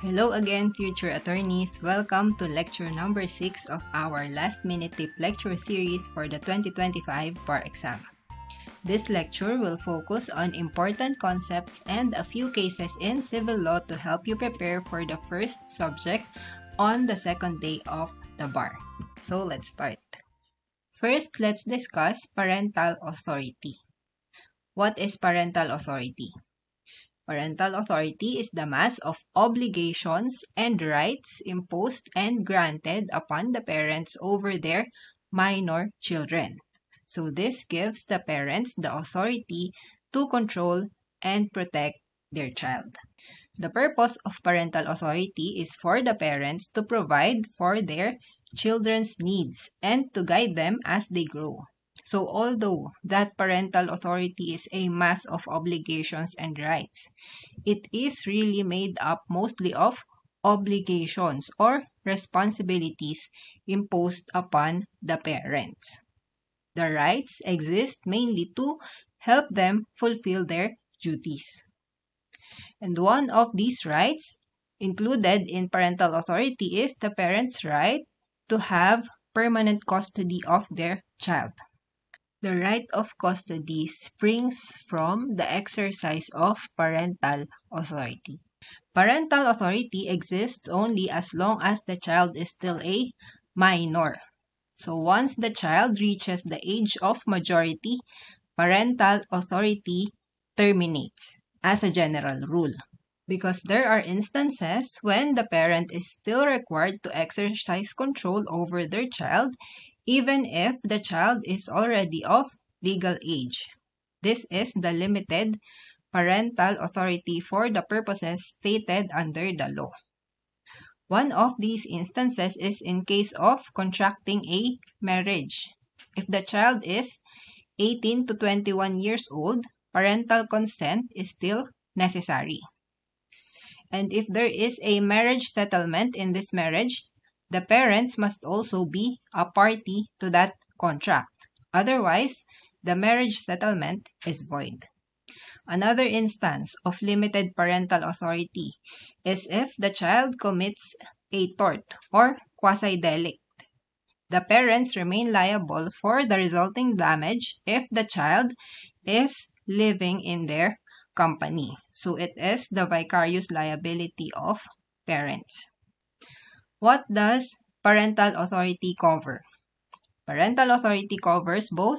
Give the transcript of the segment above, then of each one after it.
Hello again, future attorneys. Welcome to lecture number 6 of our last minute tip lecture series for the 2025 bar exam. This lecture will focus on important concepts and a few cases in civil law to help you prepare for the first subject on the second day of the bar. So let's start. First, let's discuss parental authority. What is parental authority? Parental authority is the mass of obligations and rights imposed and granted upon the parents over their minor children. So this gives the parents the authority to control and protect their child. The purpose of parental authority is for the parents to provide for their children's needs and to guide them as they grow. So although that parental authority is a mass of obligations and rights, it is really made up mostly of obligations or responsibilities imposed upon the parents. The rights exist mainly to help them fulfill their duties. And one of these rights included in parental authority is the parent's right to have permanent custody of their child. The right of custody springs from the exercise of parental authority. Parental authority exists only as long as the child is still a minor. So once the child reaches the age of majority, parental authority terminates as a general rule. Because there are instances when the parent is still required to exercise control over their child even if the child is already of legal age. This is the limited parental authority for the purposes stated under the law. One of these instances is in case of contracting a marriage. If the child is 18 to 21 years old, parental consent is still necessary. And if there is a marriage settlement in this marriage, the parents must also be a party to that contract. Otherwise, the marriage settlement is void. Another instance of limited parental authority is if the child commits a tort or quasi-delict. The parents remain liable for the resulting damage if the child is living in their company. So it is the vicarious liability of parents. What does parental authority cover? Parental authority covers both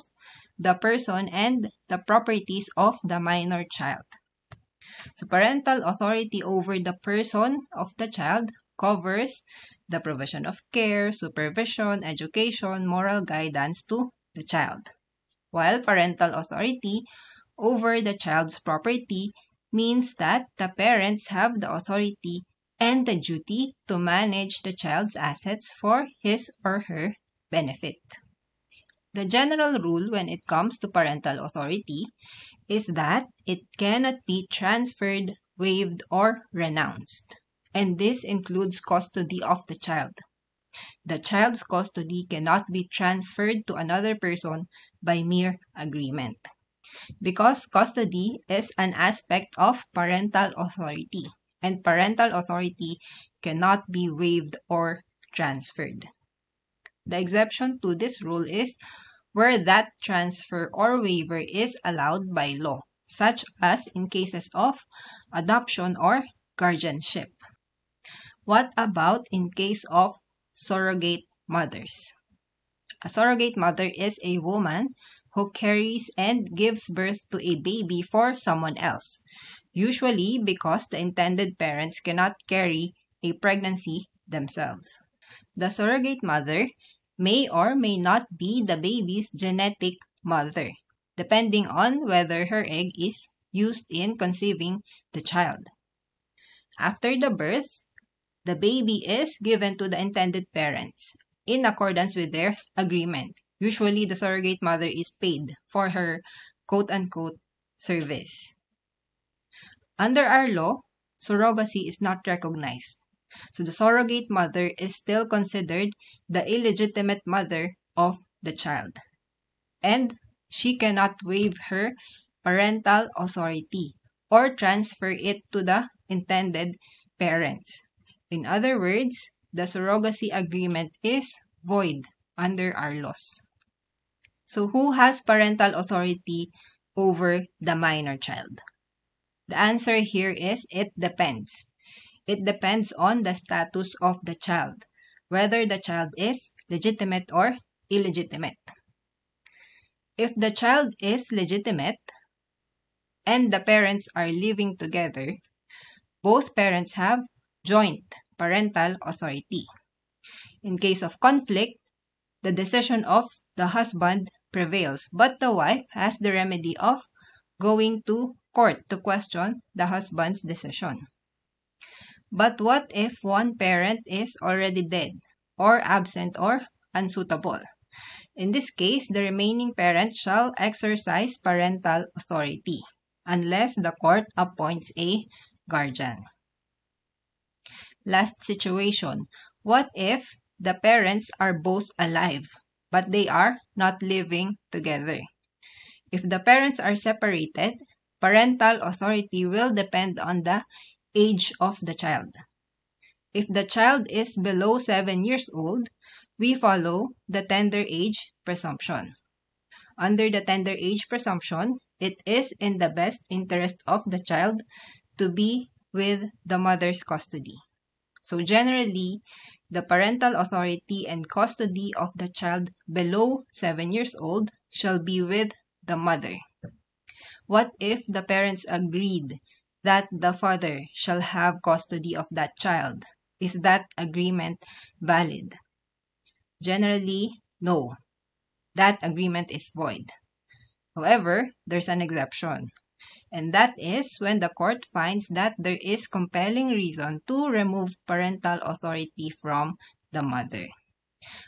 the person and the properties of the minor child. So parental authority over the person of the child covers the provision of care, supervision, education, moral guidance to the child. While parental authority over the child's property means that the parents have the authority and the duty to manage the child's assets for his or her benefit. The general rule when it comes to parental authority is that it cannot be transferred, waived, or renounced. And this includes custody of the child. The child's custody cannot be transferred to another person by mere agreement. Because custody is an aspect of parental authority, and parental authority cannot be waived or transferred. The exception to this rule is where that transfer or waiver is allowed by law, such as in cases of adoption or guardianship. What about in case of surrogate mothers? A surrogate mother is a woman who carries and gives birth to a baby for someone else, usually because the intended parents cannot carry a pregnancy themselves. The surrogate mother may or may not be the baby's genetic mother, depending on whether her egg is used in conceiving the child. After the birth, the baby is given to the intended parents in accordance with their agreement. Usually, the surrogate mother is paid for her quote-unquote service. Under our law, surrogacy is not recognized. So the surrogate mother is still considered the illegitimate mother of the child. And she cannot waive her parental authority or transfer it to the intended parents. In other words, the surrogacy agreement is void under our laws. So who has parental authority over the minor child? The answer here is it depends. It depends on the status of the child, whether the child is legitimate or illegitimate. If the child is legitimate and the parents are living together, both parents have joint parental authority. In case of conflict, the decision of the husband prevails, but the wife has the remedy of going to court to question the husband's decision. But what if one parent is already dead, or absent, or unsuitable? In this case, the remaining parent shall exercise parental authority, unless the court appoints a guardian. Last situation, what if the parents are both alive, but they are not living together? If the parents are separated, parental authority will depend on the age of the child. If the child is below 7 years old, we follow the tender age presumption. Under the tender age presumption, it is in the best interest of the child to be with the mother's custody. So generally, the parental authority and custody of the child below 7 years old shall be with the mother. What if the parents agreed that the father shall have custody of that child? Is that agreement valid? Generally, no. That agreement is void. However, there's an exception, and that is when the court finds that there is compelling reason to remove parental authority from the mother.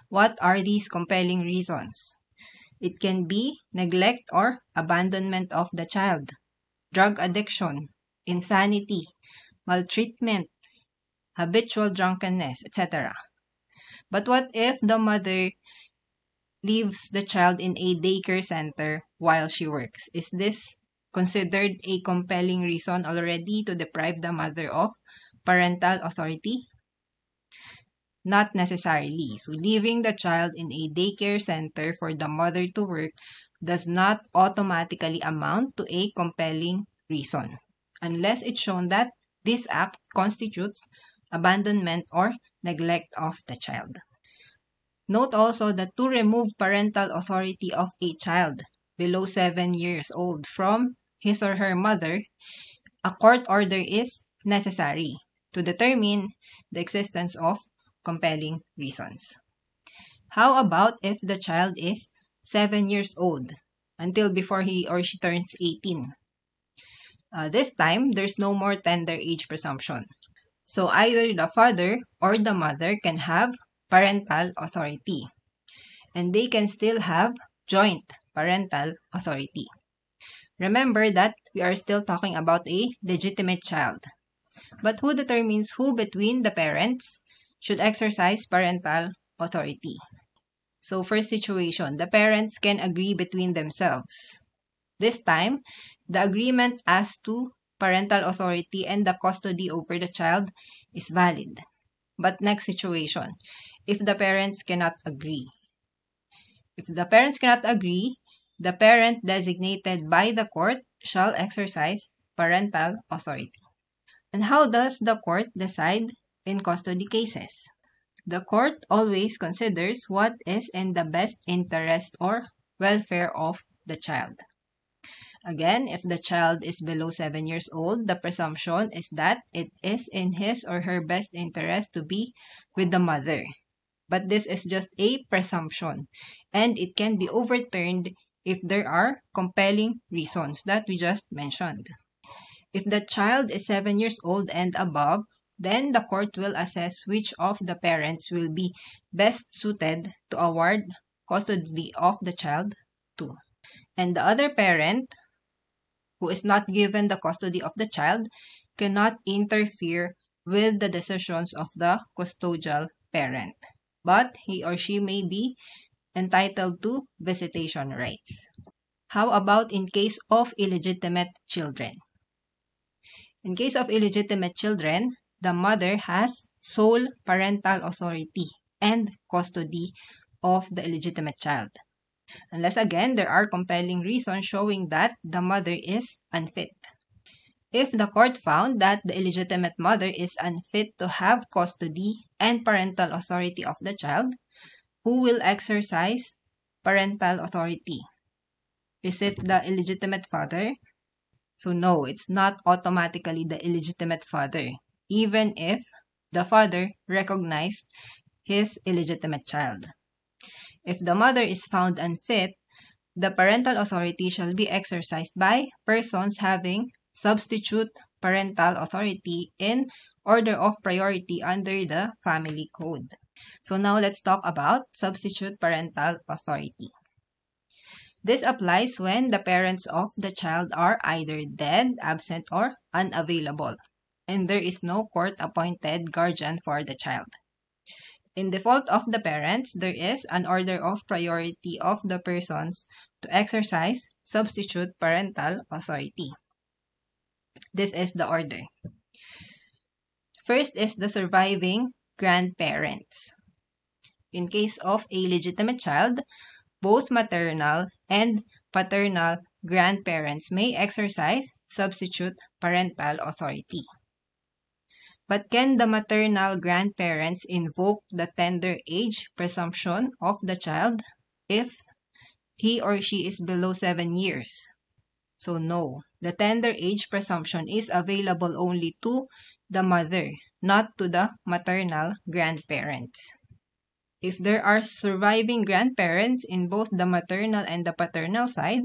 What are these compelling reasons? It can be neglect or abandonment of the child, drug addiction, insanity, maltreatment, habitual drunkenness, etc. But what if the mother leaves the child in a daycare center while she works? Is this considered a compelling reason already to deprive the mother of parental authority? Not necessarily. So leaving the child in a daycare center for the mother to work does not automatically amount to a compelling reason, unless it's shown that this act constitutes abandonment or neglect of the child. Note also that to remove parental authority of a child below 7 years old from his or her mother, a court order is necessary to determine the existence of compelling reasons. How about if the child is 7 years old until before he or she turns 18? This time, there's no more tender age presumption. So either the father or the mother can have parental authority, and they can still have joint parental authority. Remember that we are still talking about a legitimate child. But who determines who between the parents should exercise parental authority? So first situation, the parents can agree between themselves. This time, the agreement as to parental authority and the custody over the child is valid. But next situation, if the parents cannot agree. If the parents cannot agree, the parent designated by the court shall exercise parental authority. And how does the court decide in custody cases? The court always considers what is in the best interest or welfare of the child. Again, if the child is below 7 years old, the presumption is that it is in his or her best interest to be with the mother. But this is just a presumption, and it can be overturned if there are compelling reasons that we just mentioned. If the child is 7 years old and above, then the court will assess which of the parents will be best suited to award custody of the child to. And the other parent, who is not given the custody of the child, cannot interfere with the decisions of the custodial parent, but he or she may be entitled to visitation rights. How about in case of illegitimate children? In case of illegitimate children, the mother has sole parental authority and custody of the illegitimate child. Unless again, there are compelling reasons showing that the mother is unfit. If the court found that the illegitimate mother is unfit to have custody and parental authority of the child, who will exercise parental authority? Is it the illegitimate father? So no, it's not automatically the illegitimate father, even if the father recognized his illegitimate child. If the mother is found unfit, the parental authority shall be exercised by persons having substitute parental authority in order of priority under the family code. So now let's talk about substitute parental authority. This applies when the parents of the child are either dead, absent, or unavailable, and there is no court-appointed guardian for the child. In default of the parents, there is an order of priority of the persons to exercise substitute parental authority. This is the order. First is the surviving grandparents. In case of a legitimate child, both maternal and paternal grandparents may exercise substitute parental authority. But can the maternal grandparents invoke the tender age presumption of the child if he or she is below 7 years? So no, the tender age presumption is available only to the mother, not to the maternal grandparents. If there are surviving grandparents in both the maternal and the paternal side,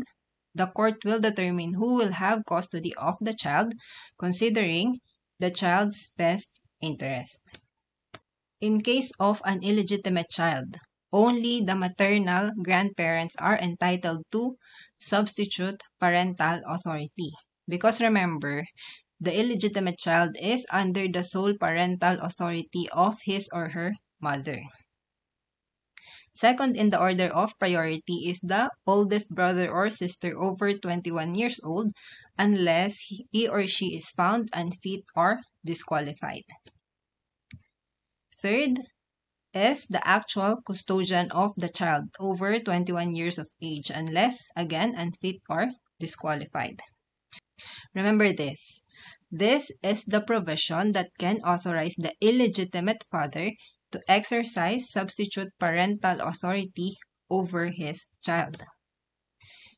the court will determine who will have custody of the child, considering the child's best interest. In case of an illegitimate child, only the maternal grandparents are entitled to substitute parental authority. Because remember, the illegitimate child is under the sole parental authority of his or her mother. Second in the order of priority is the oldest brother or sister over 21 years old unless he or she is found unfit or disqualified. Third is the actual custodian of the child over 21 years of age unless, again, unfit or disqualified. Remember this. This is the provision that can authorize the illegitimate father to exercise substitute parental authority over his child.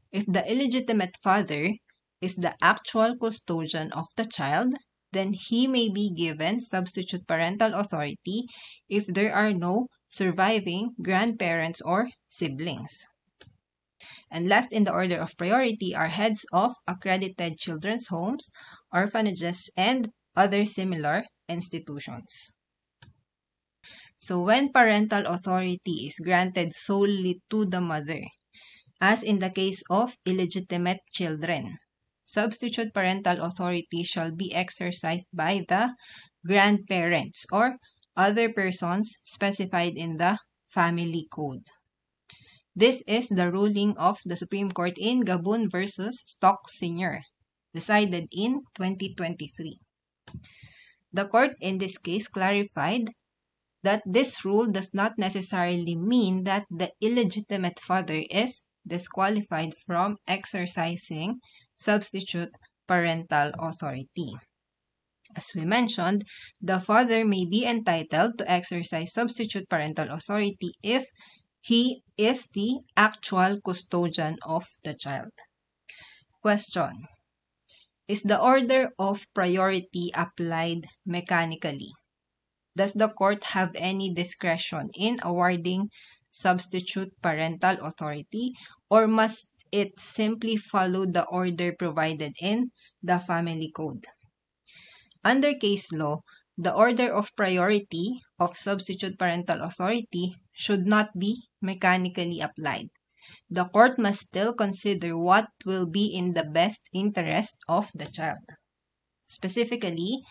If the illegitimate father is the actual custodian of the child, then he may be given substitute parental authority if there are no surviving grandparents or siblings. And last in the order of priority are heads of accredited children's homes, orphanages, and other similar institutions. So when parental authority is granted solely to the mother, as in the case of illegitimate children, substitute parental authority shall be exercised by the grandparents or other persons specified in the family code. This is the ruling of the Supreme Court in Gabun versus Stock Sr., decided in 2023. The court in this case clarified that this rule does not necessarily mean that the illegitimate father is disqualified from exercising substitute parental authority. As we mentioned, the father may be entitled to exercise substitute parental authority if he is the actual custodian of the child. Question: is the order of priority applied mechanically? Does the court have any discretion in awarding substitute parental authority, or must it simply follow the order provided in the family code? Under case law, the order of priority of substitute parental authority should not be mechanically applied. The court must still consider what will be in the best interest of the child. Specifically,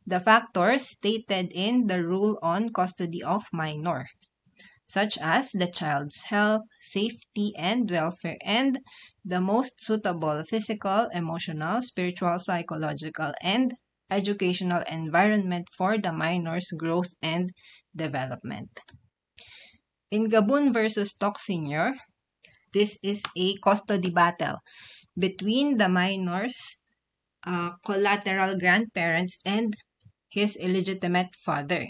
the factors stated in the rule on custody of minor, such as the child's health, safety, and welfare, and the most suitable physical, emotional, spiritual, psychological, and educational environment for the minor's growth and development. In Gabun versus Tok Sr., this is a custody battle between the minor's collateral grandparents and his illegitimate father.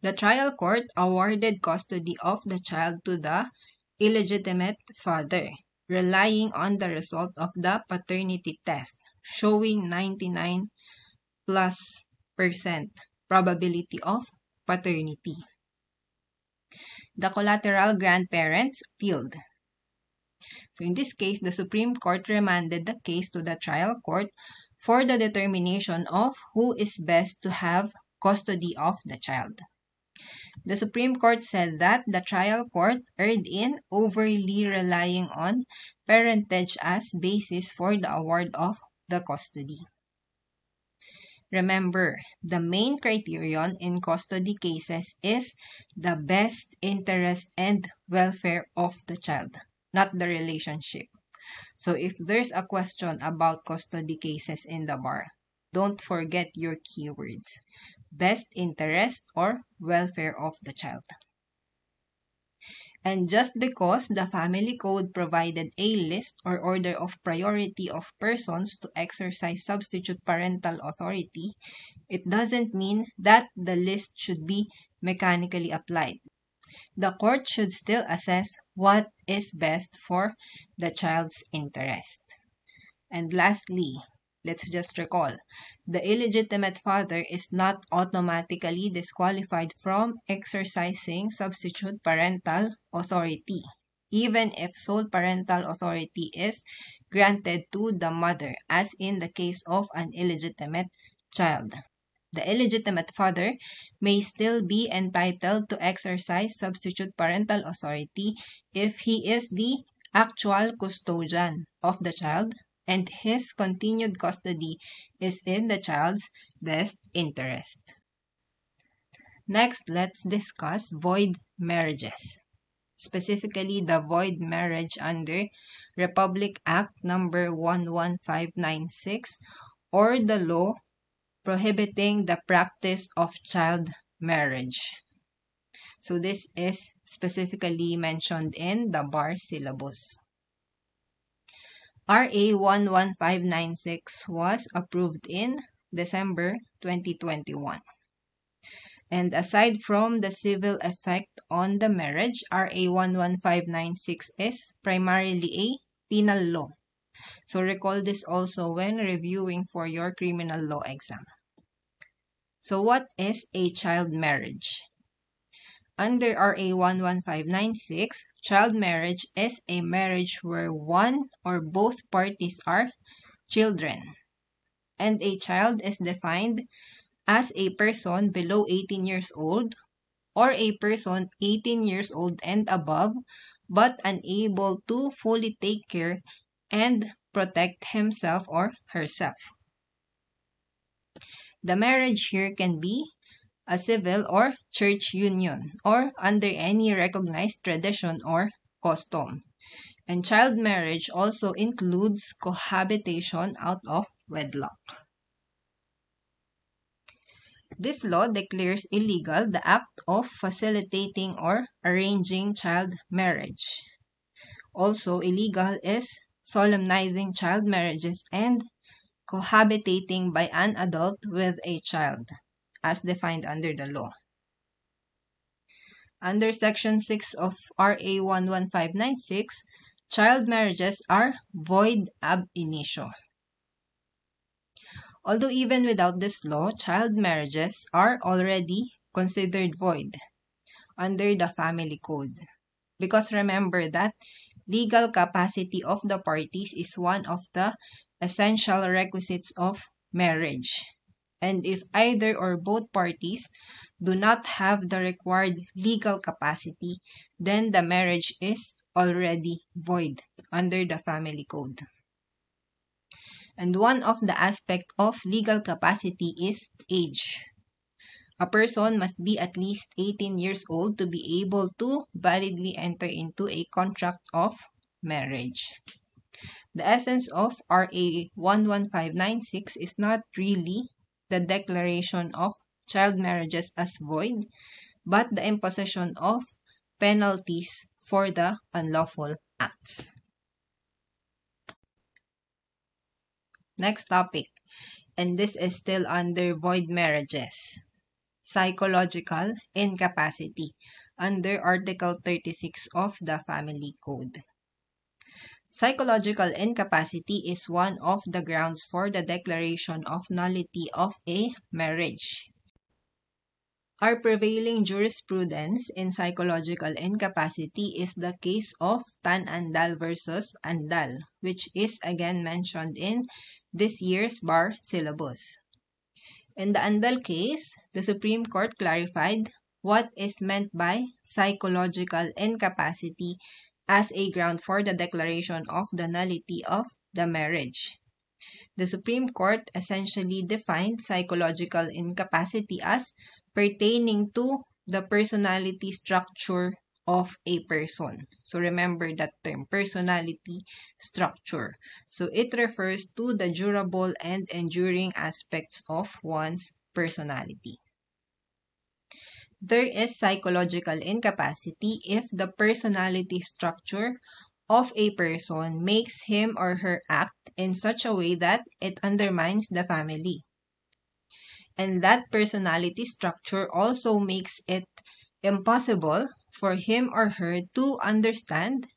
The trial court awarded custody of the child to the illegitimate father, relying on the result of the paternity test, showing 99+% probability of paternity. The collateral grandparents appealed. So in this case, the Supreme Court remanded the case to the trial court for the determination of who is best to have custody of the child. The Supreme Court said that the trial court erred in overly relying on parentage as basis for the award of the custody. Remember, the main criterion in custody cases is the best interest and welfare of the child, not the relationship. So if there's a question about custody cases in the bar, don't forget your keywords: best interest or welfare of the child. And just because the family code provided a list or order of priority of persons to exercise substitute parental authority, it doesn't mean that the list should be mechanically applied. The court should still assess what is best for the child's interest. And lastly, let's just recall, the illegitimate father is not automatically disqualified from exercising substitute parental authority, even if sole parental authority is granted to the mother, as in the case of an illegitimate child. The illegitimate father may still be entitled to exercise substitute parental authority if he is the actual custodian of the child and his continued custody is in the child's best interest. Next, let's discuss void marriages, specifically the void marriage under Republic Act number 11596 or the law prohibiting the practice of child marriage. So this is specifically mentioned in the bar syllabus. RA 11596 was approved in December 2021. And aside from the civil effect on the marriage, RA 11596 is primarily a penal law. So recall this also when reviewing for your criminal law exam. So what is a child marriage? Under RA 11596, child marriage is a marriage where one or both parties are children. And a child is defined as a person below 18 years old or a person 18 years old and above but unable to fully take care and protect himself or herself. The marriage here can be a civil or church union or under any recognized tradition or custom. And child marriage also includes cohabitation out of wedlock. This law declares illegal the act of facilitating or arranging child marriage. Also illegal is solemnizing child marriages and cohabitating by an adult with a child, as defined under the law. Under Section 6 of RA 11596, child marriages are void ab initio. Although even without this law, child marriages are already considered void under the family code. Because remember that legal capacity of the parties is one of the essential requisites of marriage. And if either or both parties do not have the required legal capacity, then the marriage is already void under the family code. And one of the aspects of legal capacity is age. A person must be at least 18 years old to be able to validly enter into a contract of marriage. The essence of RA 11596 is not really the declaration of child marriages as void, but the imposition of penalties for the unlawful acts. Next topic, and this is still under void marriages. Psychological incapacity under Article 36 of the Family Code. Psychological incapacity is one of the grounds for the declaration of nullity of a marriage. Our prevailing jurisprudence in psychological incapacity is the case of Tan Andal versus Andal, which is again mentioned in this year's bar syllabus. In the Andal case, the Supreme Court clarified what is meant by psychological incapacity as a ground for the declaration of the nullity of the marriage. The Supreme Court essentially defined psychological incapacity as pertaining to the personality structure of a person. So remember that term, personality structure. So it refers to the durable and enduring aspects of one's personality. There is psychological incapacity if the personality structure of a person makes him or her act in such a way that it undermines the family. And that personality structure also makes it impossible for him or her to understand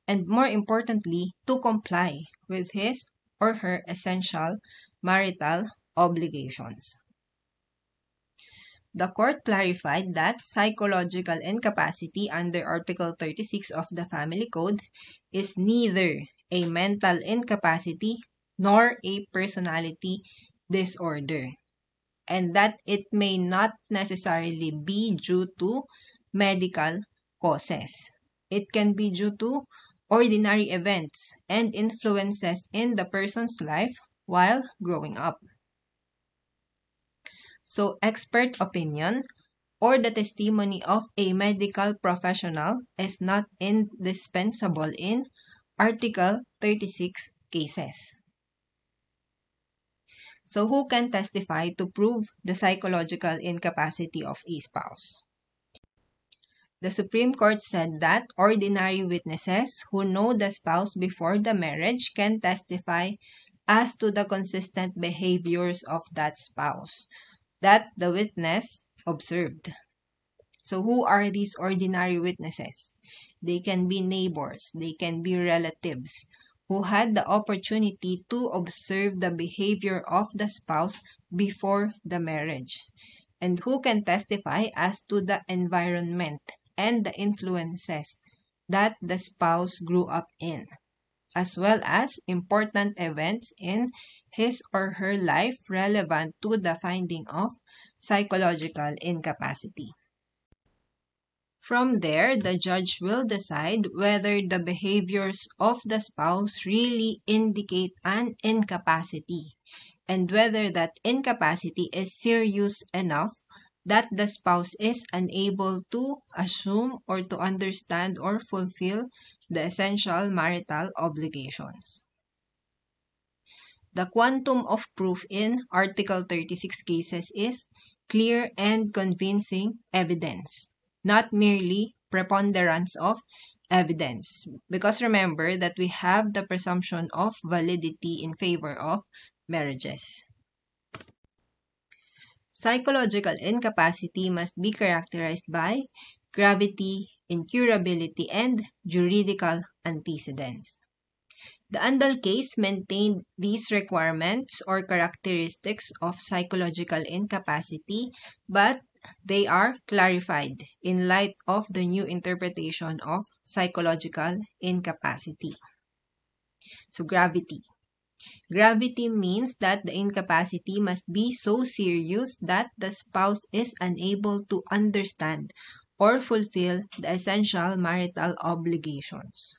and, more importantly, to comply with his or her essential marital obligations. The court clarified that psychological incapacity under Article 36 of the Family Code is neither a mental incapacity nor a personality disorder, and that it may not necessarily be due to medical causes. It can be due to ordinary events and influences in the person's life while growing up. So, expert opinion or the testimony of a medical professional is not indispensable in Article 36 cases. So, who can testify to prove the psychological incapacity of a spouse? The Supreme Court said that ordinary witnesses who know the spouse before the marriage can testify as to the consistent behaviors of that spouse that the witness observed. So who are these ordinary witnesses? They can be neighbors, they can be relatives who had the opportunity to observe the behavior of the spouse before the marriage, and who can testify as to the environment and the influences that the spouse grew up in, as well as important events in his or her life relevant to the finding of psychological incapacity. From there, the judge will decide whether the behaviors of the spouse really indicate an incapacity and whether that incapacity is serious enough that the spouse is unable to assume or to understand or fulfill the essential marital obligations. The quantum of proof in Article 36 cases is clear and convincing evidence, not merely preponderance of evidence. Because remember that we have the presumption of validity in favor of marriages. Psychological incapacity must be characterized by gravity, incurability, and juridical antecedents. The Andal case maintained these requirements or characteristics of psychological incapacity, but they are clarified in light of the new interpretation of psychological incapacity. So, gravity. Gravity means that the incapacity must be so serious that the spouse is unable to understand or fulfill the essential marital obligations.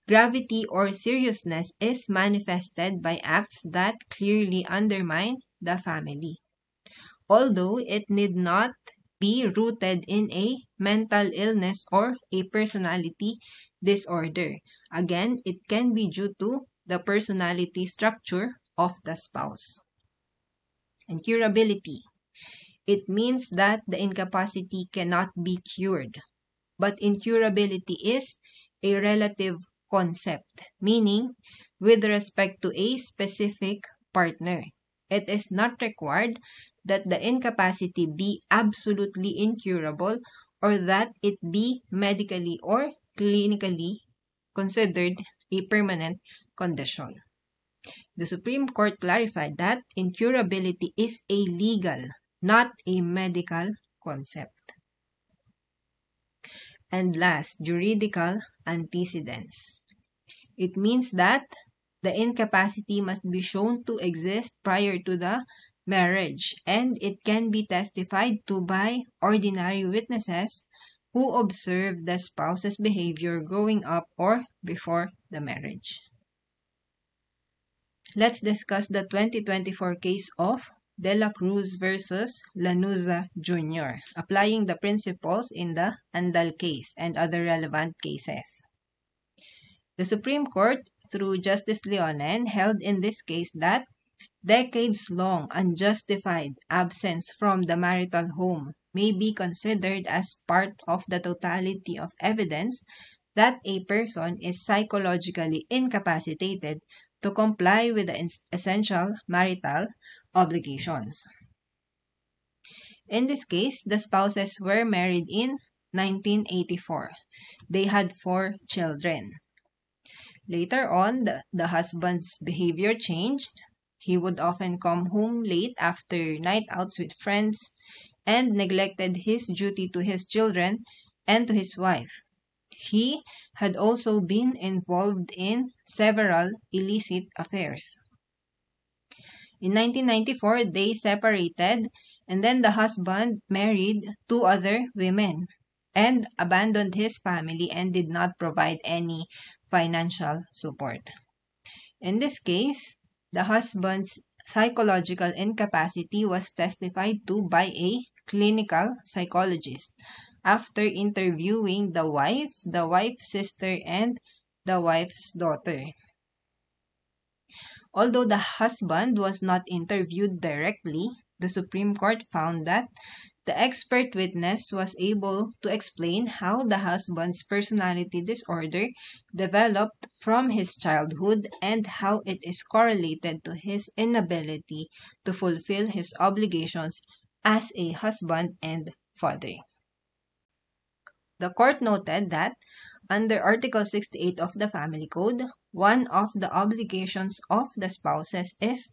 Gravity or seriousness is manifested by acts that clearly undermine the family, although it need not be rooted in a mental illness or a personality disorder. Again, it can be due to the personality structure of the spouse. And curability. It means that the incapacity cannot be cured. But incurability is a relative concept, meaning with respect to a specific partner. It is not required that the incapacity be absolutely incurable or that it be medically or clinically considered a permanent condition. The Supreme Court clarified that incurability is a legal, not a medical concept. And last, juridical antecedents. It means that the incapacity must be shown to exist prior to the marriage, and it can be testified to by ordinary witnesses who observe the spouse's behavior growing up or before the marriage. Let's discuss the 2024 case of De La Cruz versus Lanuza Jr., applying the principles in the Andal case and other relevant cases. The Supreme Court, through Justice Leonen, held in this case that decades-long unjustified absence from the marital home may be considered as part of the totality of evidence that a person is psychologically incapacitated to comply with the essential marital obligations. In this case, the spouses were married in 1984. They had 4 children. Later on, the husband's behavior changed. He would often come home late after night outs with friends and neglected his duty to his children and to his wife. He had also been involved in several illicit affairs. In 1994, they separated, and then the husband married 2 other women and abandoned his family and did not provide any financial support. In this case, the husband's psychological incapacity was testified to by a clinical psychologist after interviewing the wife's sister, and the wife's daughter. Although the husband was not interviewed directly, the Supreme Court found that the expert witness was able to explain how the husband's personality disorder developed from his childhood and how it is correlated to his inability to fulfill his obligations as a husband and father. The court noted that under Article 68 of the Family Code, one of the obligations of the spouses is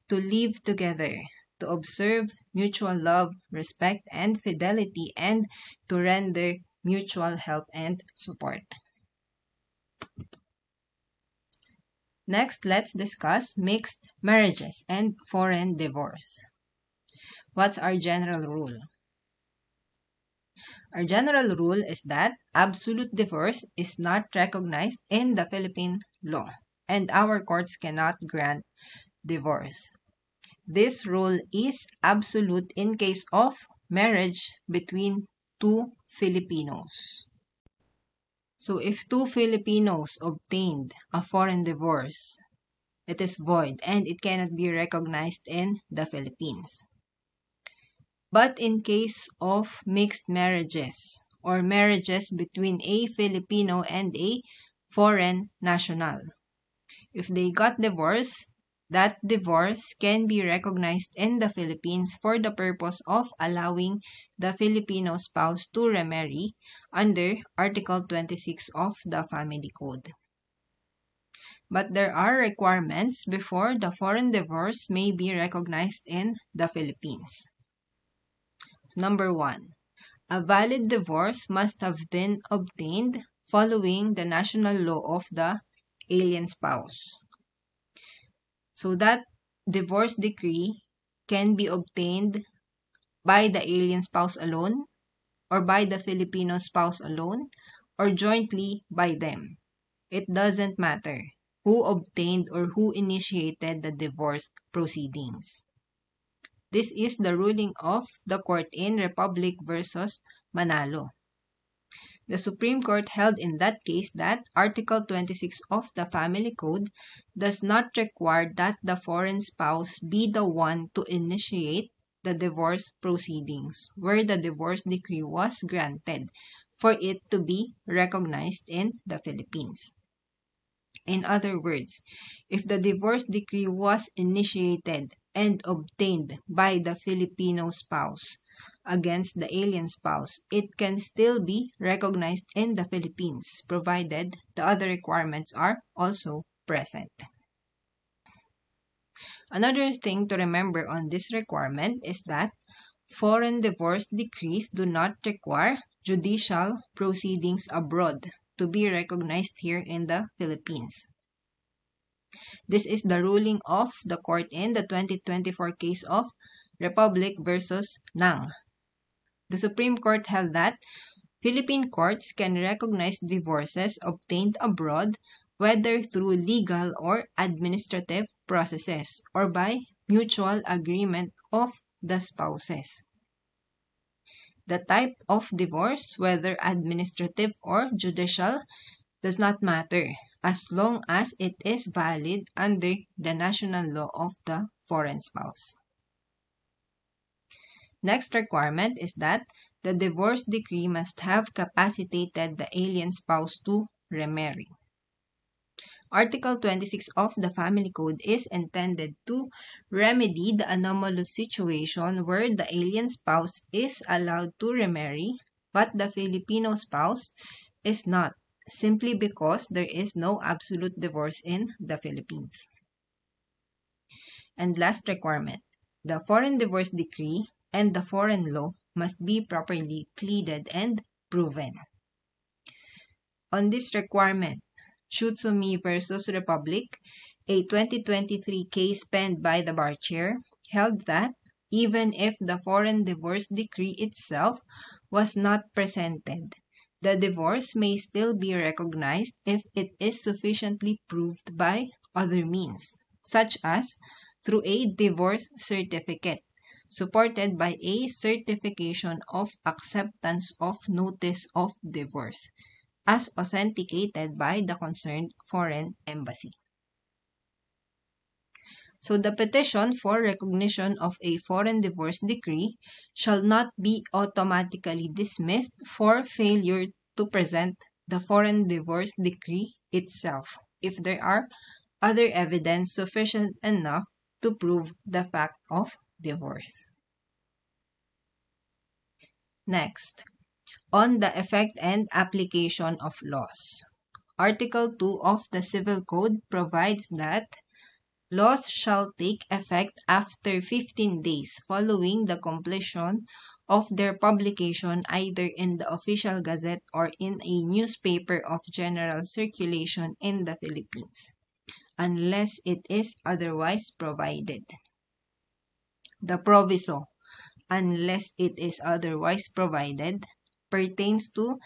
to live together, to observe mutual love, respect, and fidelity, and to render mutual help and support. Next, let's discuss mixed marriages and foreign divorce. What's our general rule? Our general rule is that absolute divorce is not recognized in the Philippine law, and our courts cannot grant divorce. This rule is absolute in case of marriage between 2 Filipinos. So if 2 Filipinos obtained a foreign divorce, it is void and it cannot be recognized in the Philippines. But in case of mixed marriages or marriages between a Filipino and a foreign national, if they got divorced, that divorce can be recognized in the Philippines for the purpose of allowing the Filipino spouse to remarry under Article 26 of the Family Code. But there are requirements before the foreign divorce may be recognized in the Philippines. Number 1. A valid divorce must have been obtained following the national law of the alien spouse. So that divorce decree can be obtained by the alien spouse alone, or by the Filipino spouse alone, or jointly by them. It doesn't matter who obtained or who initiated the divorce proceedings. This is the ruling of the court in Republic versus Manalo. The Supreme Court held in that case that Article 26 of the Family Code does not require that the foreign spouse be the one to initiate the divorce proceedings where the divorce decree was granted for it to be recognized in the Philippines. In other words, if the divorce decree was initiated and obtained by the Filipino spouse against the alien spouse, it can still be recognized in the Philippines, provided the other requirements are also present. Another thing to remember on this requirement is that foreign divorce decrees do not require judicial proceedings abroad to be recognized here in the Philippines. This is the ruling of the court in the 2024 case of Republic versus Nang. The Supreme Court held that Philippine courts can recognize divorces obtained abroad whether through legal or administrative processes or by mutual agreement of the spouses. The type of divorce, whether administrative or judicial, does not matter as long as it is valid under the national law of the foreign spouse. Next requirement is that the divorce decree must have capacitated the alien spouse to remarry. Article 26 of the Family Code is intended to remedy the anomalous situation where the alien spouse is allowed to remarry, but the Filipino spouse is not, simply because there is no absolute divorce in the Philippines. And last requirement, the foreign divorce decree and the foreign law must be properly pleaded and proven. On this requirement, Tsutsumi versus Republic, a 2023 case penned by the bar chair, held that even if the foreign divorce decree itself was not presented, the divorce may still be recognized if it is sufficiently proved by other means, such as through a divorce certificate, supported by a certification of acceptance of notice of divorce, as authenticated by the concerned foreign embassy. So the petition for recognition of a foreign divorce decree shall not be automatically dismissed for failure to present the foreign divorce decree itself if there are other evidence sufficient enough to prove the fact of divorce. Next, on the effect and application of laws. Article 2 of the Civil Code provides that laws shall take effect after 15 days following the completion of their publication either in the Official Gazette or in a newspaper of general circulation in the Philippines, unless it is otherwise provided. The proviso, unless it is otherwise provided, pertains to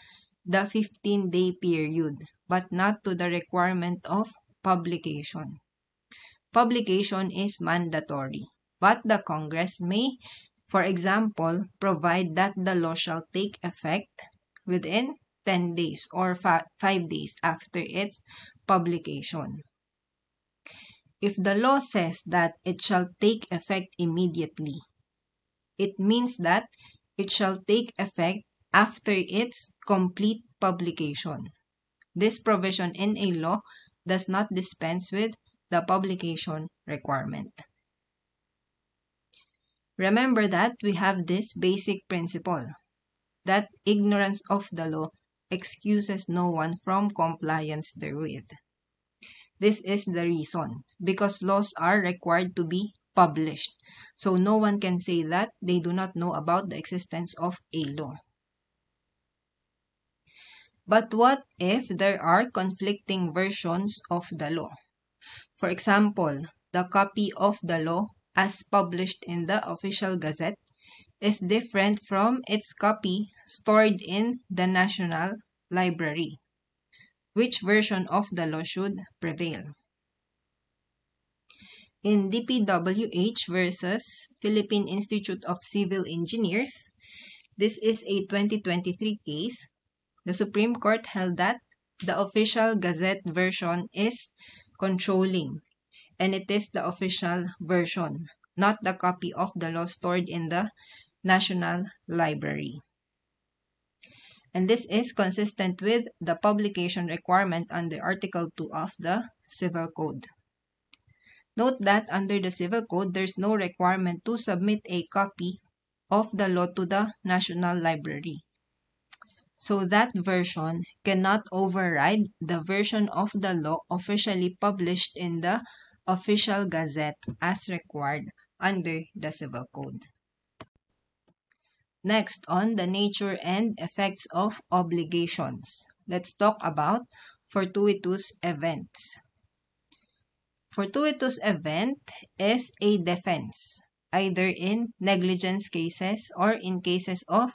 the 15-day period, but not to the requirement of publication. Publication is mandatory, but the Congress may, for example, provide that the law shall take effect within 10 days or 5 days after its publication. If the law says that it shall take effect immediately, it means that it shall take effect after its complete publication. This provision in a law does not dispense with the publication requirement. Remember that we have this basic principle, that ignorance of the law excuses no one from compliance therewith. This is the reason, because laws are required to be published, so no one can say that they do not know about the existence of a law. But what if there are conflicting versions of the law? For example, the copy of the law as published in the Official Gazette is different from its copy stored in the National Library. Which version of the law should prevail? In DPWH versus Philippine Institute of Civil Engineers, this is a 2023 case. The Supreme Court held that the official Gazette version is controlling, and it is the official version, not the copy of the law stored in the National Library. And this is consistent with the publication requirement under Article 2 of the Civil Code. Note that under the Civil Code, there's no requirement to submit a copy of the law to the National Library. So that version cannot override the version of the law officially published in the Official Gazette as required under the Civil Code. Next, on the nature and effects of obligations. Let's talk about fortuitous events. Fortuitous event is a defense, either in negligence cases or in cases of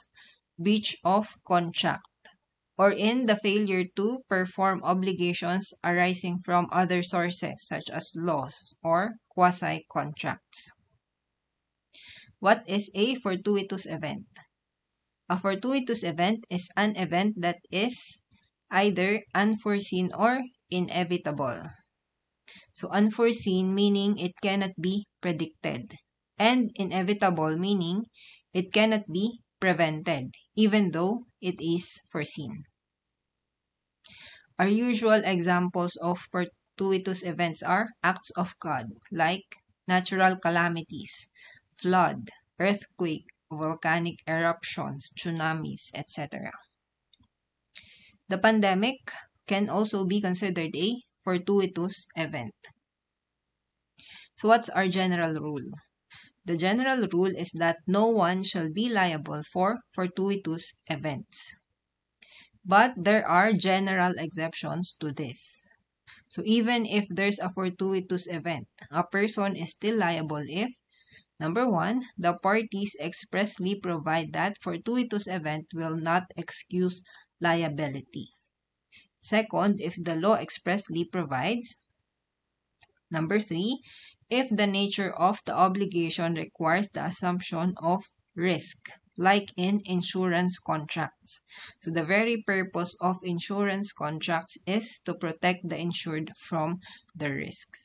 breach of contract, or in the failure to perform obligations arising from other sources such as laws or quasi-contracts. What is a fortuitous event? A fortuitous event is an event that is either unforeseen or inevitable. So unforeseen meaning it cannot be predicted, and inevitable meaning it cannot be prevented, even though it is foreseen. Our usual examples of fortuitous events are acts of God, like natural calamities, flood, earthquake, volcanic eruptions, tsunamis, etc. The pandemic can also be considered a fortuitous event. So what's our general rule? The general rule is that no one shall be liable for fortuitous events. But there are general exceptions to this. So even if there's a fortuitous event, a person is still liable if, number one, the parties expressly provide that fortuitous event will not excuse liability. Second, if the law expressly provides. Number three, if the nature of the obligation requires the assumption of risk, like in insurance contracts. So the very purpose of insurance contracts is to protect the insured from the risks.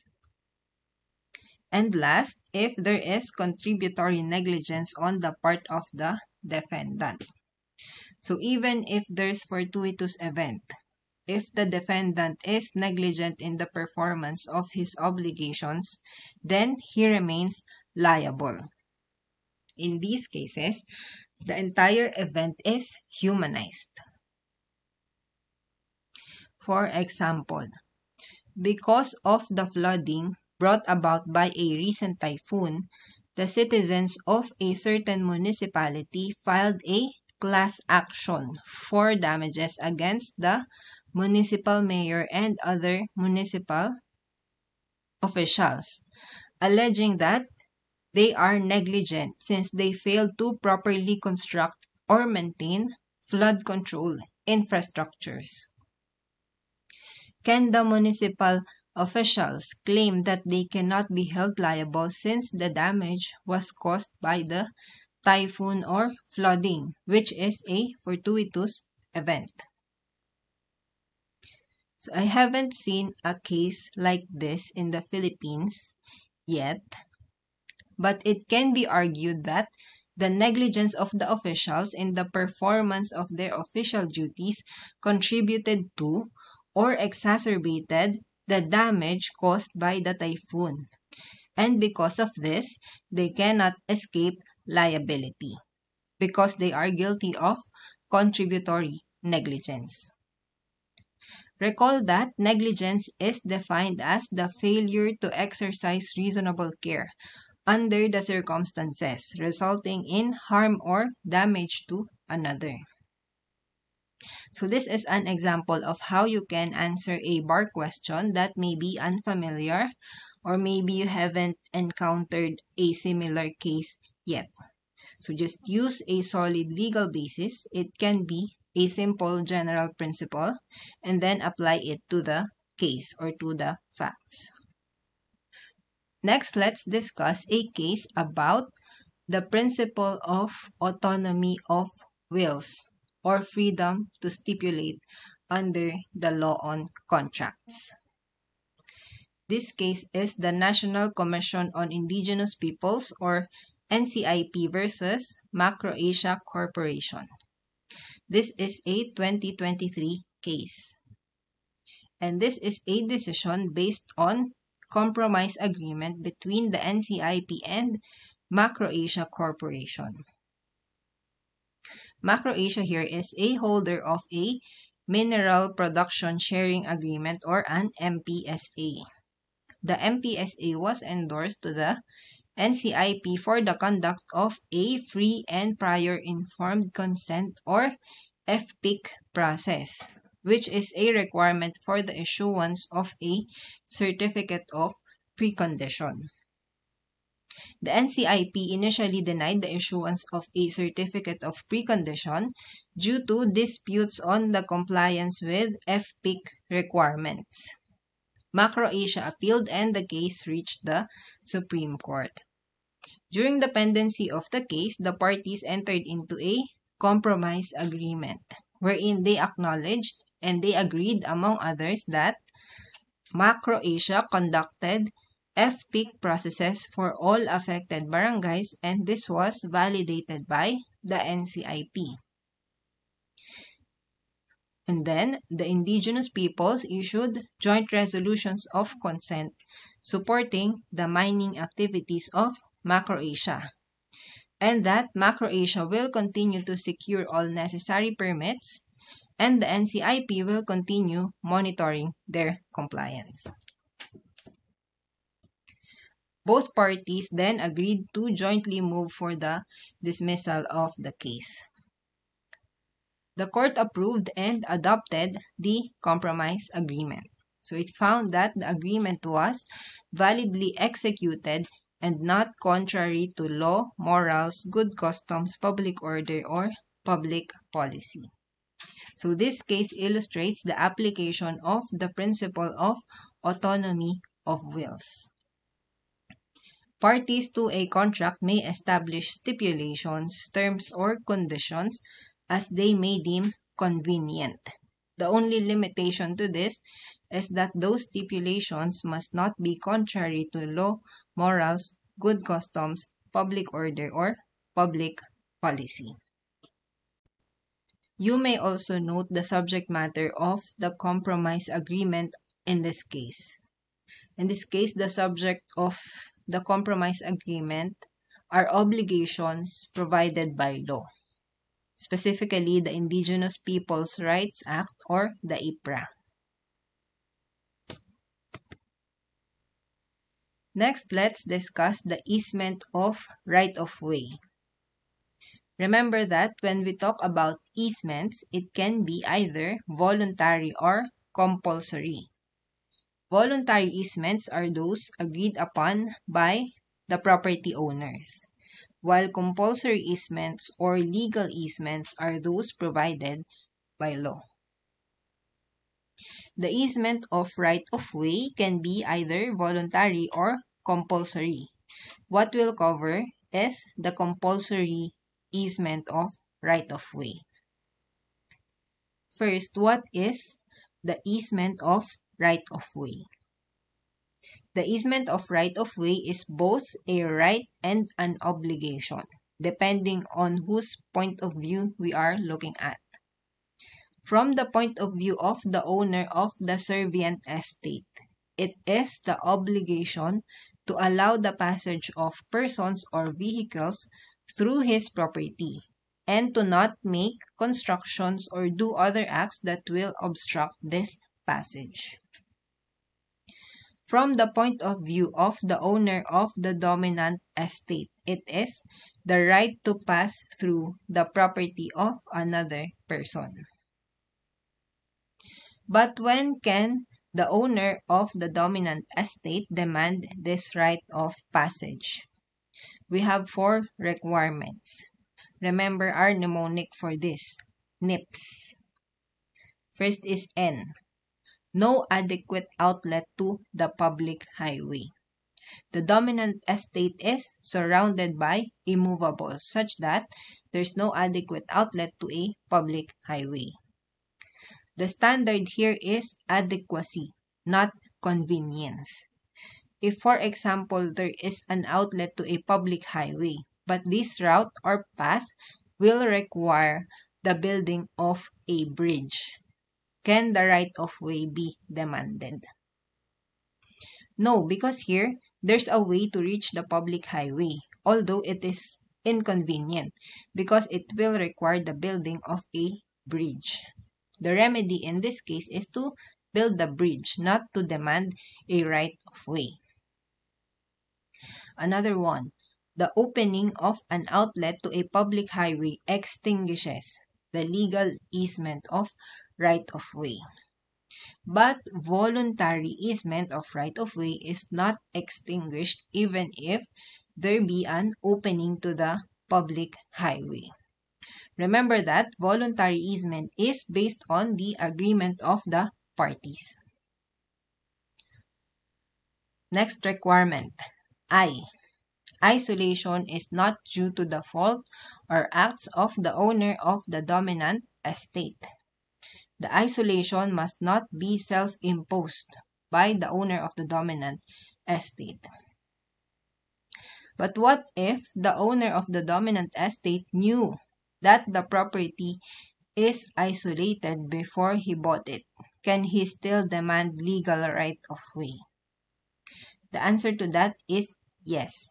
And last, if there is contributory negligence on the part of the defendant. So even if there's fortuitous event, if the defendant is negligent in the performance of his obligations, then he remains liable. In these cases, the entire event is humanized. For example, because of the flooding brought about by a recent typhoon, the citizens of a certain municipality filed a class action for damages against the municipal mayor and other municipal officials, alleging that they are negligent since they failed to properly construct or maintain flood control infrastructures. Can the municipal officials claim that they cannot be held liable since the damage was caused by the typhoon or flooding, which is a fortuitous event? So I haven't seen a case like this in the Philippines yet, but it can be argued that the negligence of the officials in the performance of their official duties contributed to or exacerbated the damage caused by the typhoon. And because of this, they cannot escape liability because they are guilty of contributory negligence. Recall that negligence is defined as the failure to exercise reasonable care under the circumstances, resulting in harm or damage to another. So this is an example of how you can answer a bar question that may be unfamiliar, or maybe you haven't encountered a similar case yet. So just use a solid legal basis. It can be a simple general principle, and then apply it to the case or to the facts. Next, let's discuss a case about the principle of autonomy of wills, or freedom to stipulate under the law on contracts. This case is the National Commission on Indigenous Peoples or NCIP versus MacroAsia Corporation. This is a 2023 case. And this is a decision based on compromise agreement between the NCIP and MacroAsia Corporation. MacroAsia here is a holder of a Mineral Production Sharing Agreement or an MPSA. The MPSA was endorsed to the NCIP for the conduct of a free and prior informed consent or FPIC process, which is a requirement for the issuance of a certificate of precondition. The NCIP initially denied the issuance of a certificate of precondition due to disputes on the compliance with FPIC requirements. MacroAsia appealed and the case reached the Supreme Court. During the pendency of the case, the parties entered into a compromise agreement wherein they acknowledged and they agreed, among others, that MacroAsia conducted FPIC processes for all affected barangays, and this was validated by the NCIP. And then, the indigenous peoples issued joint resolutions of consent supporting the mining activities of MacroAsia, and that MacroAsia will continue to secure all necessary permits, and the NCIP will continue monitoring their compliance. Both parties then agreed to jointly move for the dismissal of the case. The court approved and adopted the compromise agreement. So it found that the agreement was validly executed and not contrary to law, morals, good customs, public order, or public policy. So this case illustrates the application of the principle of autonomy of wills. Parties to a contract may establish stipulations, terms, or conditions as they may deem convenient. The only limitation to this is that those stipulations must not be contrary to law, morals, good customs, public order, or public policy. You may also note the subject matter of the compromise agreement in this case. In this case, the subject of the compromise agreement are obligations provided by law, specifically the Indigenous Peoples' Rights Act or the IPRA. Next, let's discuss the easement of right-of-way. Remember that when we talk about easements, it can be either voluntary or compulsory. Voluntary easements are those agreed upon by the property owners, while compulsory easements or legal easements are those provided by law. The easement of right-of-way can be either voluntary or compulsory. What we'll cover is the compulsory easement of right-of-way. First, what is the easement of right-of-way? The easement of right-of-way is both a right and an obligation, depending on whose point of view we are looking at. From the point of view of the owner of the servient estate, it is the obligation to allow the passage of persons or vehicles through his property, and to not make constructions or do other acts that will obstruct this passage. From the point of view of the owner of the dominant estate, it is the right to pass through the property of another person. But when can the owner of the dominant estate demand this right of passage? We have 4 requirements. Remember our mnemonic for this, NIPS. First is N. No adequate outlet to the public highway. The dominant estate is surrounded by immovables such that there's no adequate outlet to a public highway. The standard here is adequacy, not convenience. If, for example, there is an outlet to a public highway, but this route or path will require the building of a bridge, can the right-of-way be demanded? No, because here, there's a way to reach the public highway, although it is inconvenient because it will require the building of a bridge. The remedy in this case is to build the bridge, not to demand a right-of-way. Another one, the opening of an outlet to a public highway extinguishes the legal easement of right-of-way. But voluntary easement of right-of-way is not extinguished even if there be an opening to the public highway. Remember that voluntary easement is based on the agreement of the parties. Next requirement, I. Isolation is not due to the fault or acts of the owner of the dominant estate. The isolation must not be self-imposed by the owner of the dominant estate. But what if the owner of the dominant estate knew that the property is isolated before he bought it? Can he still demand legal right-of-way? The answer to that is yes,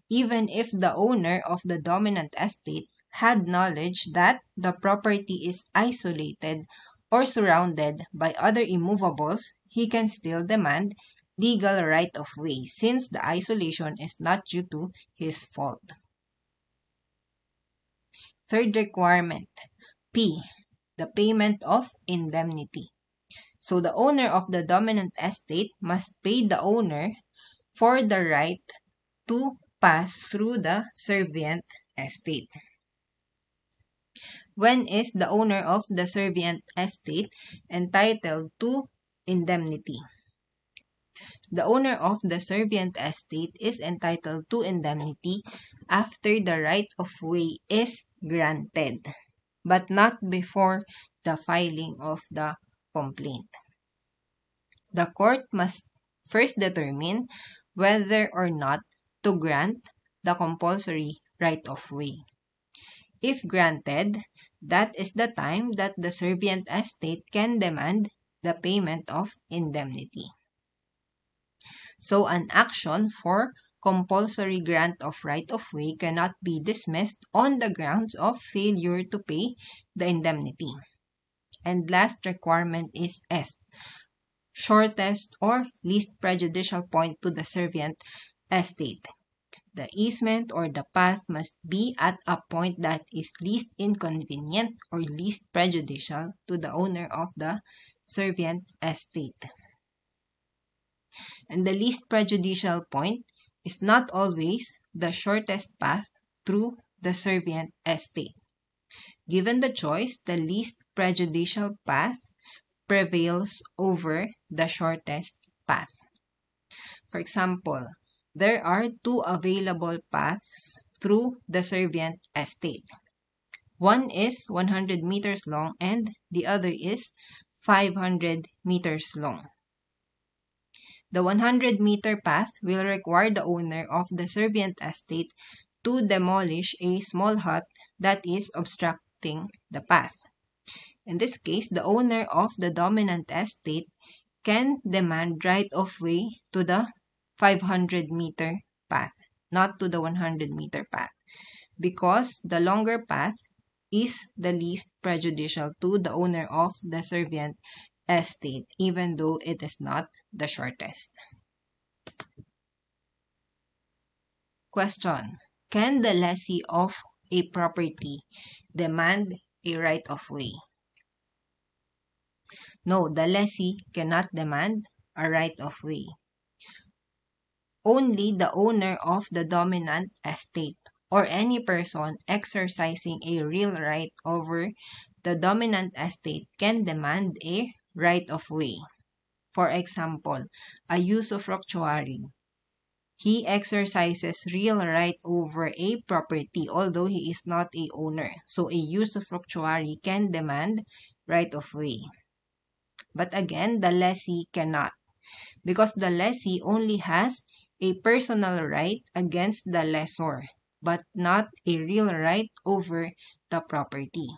even if the owner of the dominant estate had knowledge that the property is isolated or surrounded by other immovables, he can still demand legal right-of-way since the isolation is not due to his fault. Third requirement, P, the payment of indemnity. So the owner of the dominant estate must pay the owner for the right to pass through the servient estate. When is the owner of the servient estate entitled to indemnity? The owner of the servient estate is entitled to indemnity after the right-of-way is granted, but not before the filing of the complaint. The court must first determine whether or not to grant the compulsory right-of-way. If granted, that is the time that the servient estate can demand the payment of indemnity. So an action for compulsory grant of right-of-way cannot be dismissed on the grounds of failure to pay the indemnity. And last requirement is S, shortest or least prejudicial point to the servient estate. The easement or the path must be at a point that is least inconvenient or least prejudicial to the owner of the servient estate. And the least prejudicial point is not always the shortest path through the servient estate. Given the choice, the least prejudicial path prevails over the shortest path. For example, there are two available paths through the servient estate. One is 100 meters long and the other is 500 meters long. The 100-meter path will require the owner of the servient estate to demolish a small hut that is obstructing the path. In this case, the owner of the dominant estate can demand right-of-way to the 500-meter path, not to the 100-meter path, because the longer path is the least prejudicial to the owner of the servient estate, even though it is not the shortest. Question: can the lessee of a property demand a right-of-way? No, the lessee cannot demand a right-of-way. Only the owner of the dominant estate or any person exercising a real right over the dominant estate can demand a right-of-way. For example, a usufructuary. He exercises real right over a property, although he is not a owner. So a usufructuary can demand right of way. But again, the lessee cannot, because the lessee only has a personal right against the lessor, but not a real right over the property.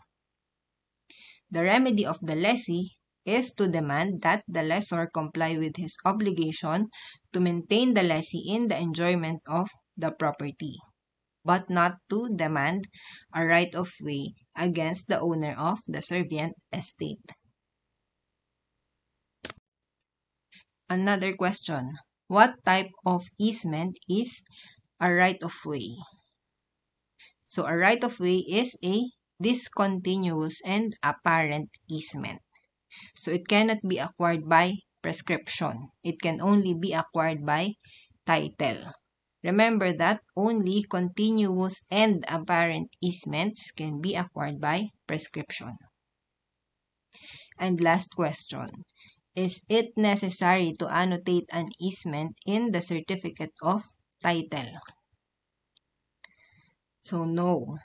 The remedy of the lessee is to demand that the lessor comply with his obligation to maintain the lessee in the enjoyment of the property, but not to demand a right of way against the owner of the servient estate. Another question: what type of easement is a right of way? So a right of way is a discontinuous and apparent easement. So it cannot be acquired by prescription. It can only be acquired by title. Remember that only continuous and apparent easements can be acquired by prescription. And last question: is it necessary to annotate an easement in the certificate of title? So no.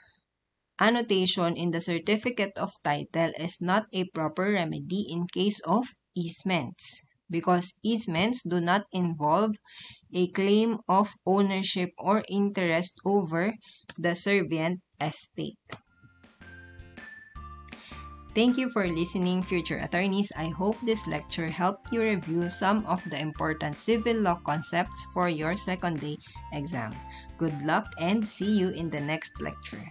Annotation in the certificate of title is not a proper remedy in case of easements, because easements do not involve a claim of ownership or interest over the servient estate. Thank you for listening, future attorneys. I hope this lecture helped you review some of the important civil law concepts for your second day exam. Good luck and see you in the next lecture.